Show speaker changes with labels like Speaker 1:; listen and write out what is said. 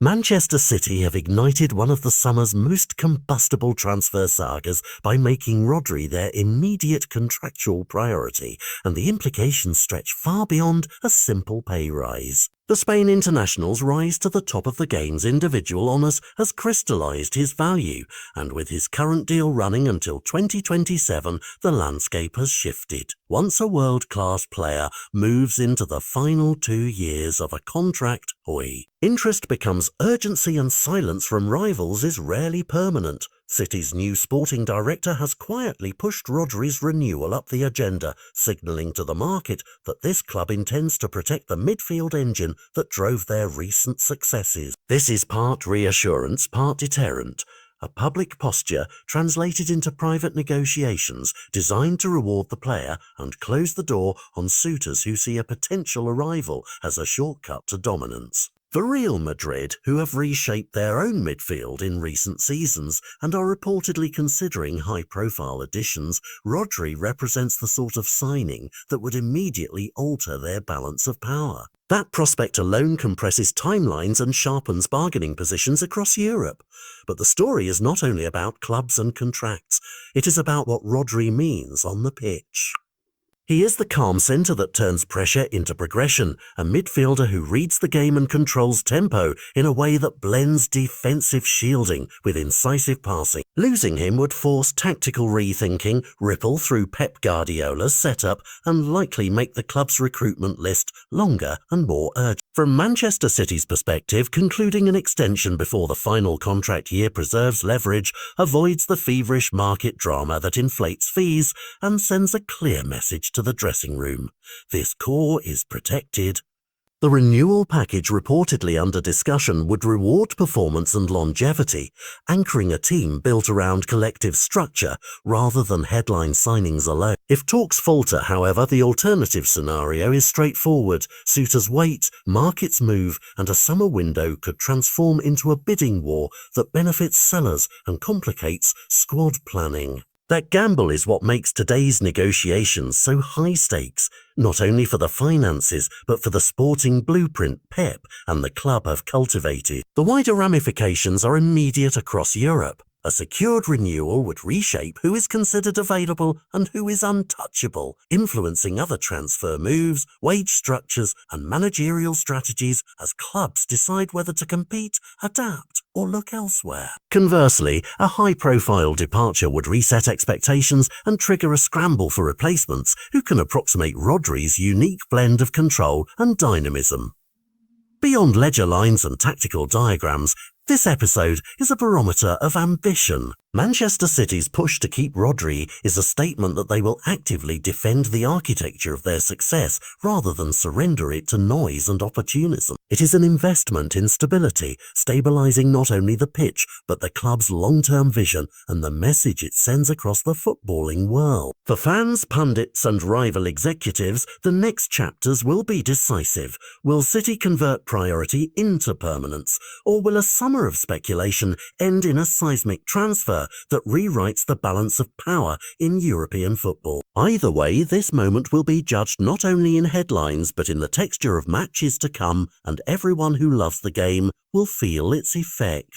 Speaker 1: Manchester City have ignited one of the summer's most combustible transfer sagas by making Rodri their immediate contractual priority, and the implications stretch far beyond a simple pay rise. The Spain international's rise to the top of the game's individual honours has crystallised his value, and with his current deal running until 2027, the landscape has shifted. Once a world-class player moves into the final 2 years of a contract, interest becomes urgency, and silence from rivals is rarely permanent. City's new sporting director has quietly pushed Rodri's renewal up the agenda, signalling to the market that this club intends to protect the midfield engine that drove their recent successes. This is part reassurance, part deterrent. A public posture translated into private negotiations designed to reward the player and close the door on suitors who see a potential arrival as a shortcut to dominance. For Real Madrid, who have reshaped their own midfield in recent seasons and are reportedly considering high-profile additions, Rodri represents the sort of signing that would immediately alter their balance of power. That prospect alone compresses timelines and sharpens bargaining positions across Europe. But the story is not only about clubs and contracts, it is about what Rodri means on the pitch. He is the calm centre that turns pressure into progression, a midfielder who reads the game and controls tempo in a way that blends defensive shielding with incisive passing. Losing him would force tactical rethinking, ripple through Pep Guardiola's setup, and likely make the club's recruitment list longer and more urgent. From Manchester City's perspective, concluding an extension before the final contract year preserves leverage, avoids the feverish market drama that inflates fees, and sends a clear message to the dressing room. This core is protected. The renewal package reportedly under discussion would reward performance and longevity, anchoring a team built around collective structure rather than headline signings alone. If talks falter, however, the alternative scenario is straightforward. Suitors wait, markets move, and a summer window could transform into a bidding war that benefits sellers and complicates squad planning. That gamble is what makes today's negotiations so high stakes, not only for the finances, but for the sporting blueprint Pep and the club have cultivated. The wider ramifications are immediate across Europe. A secured renewal would reshape who is considered available and who is untouchable, influencing other transfer moves, wage structures, and managerial strategies as clubs decide whether to compete, adapt, or look elsewhere. Conversely, a high-profile departure would reset expectations and trigger a scramble for replacements who can approximate Rodri's unique blend of control and dynamism. Beyond ledger lines and tactical diagrams, this episode is a barometer of ambition. Manchester City's push to keep Rodri is a statement that they will actively defend the architecture of their success rather than surrender it to noise and opportunism. It is an investment in stability, stabilising not only the pitch, but the club's long-term vision and the message it sends across the footballing world. For fans, pundits and rival executives, the next chapters will be decisive. Will City convert priority into permanence, or will a summer of speculation end in a seismic transfer that rewrites the balance of power in European football? Either way, this moment will be judged not only in headlines but in the texture of matches to come, and everyone who loves the game will feel its effect.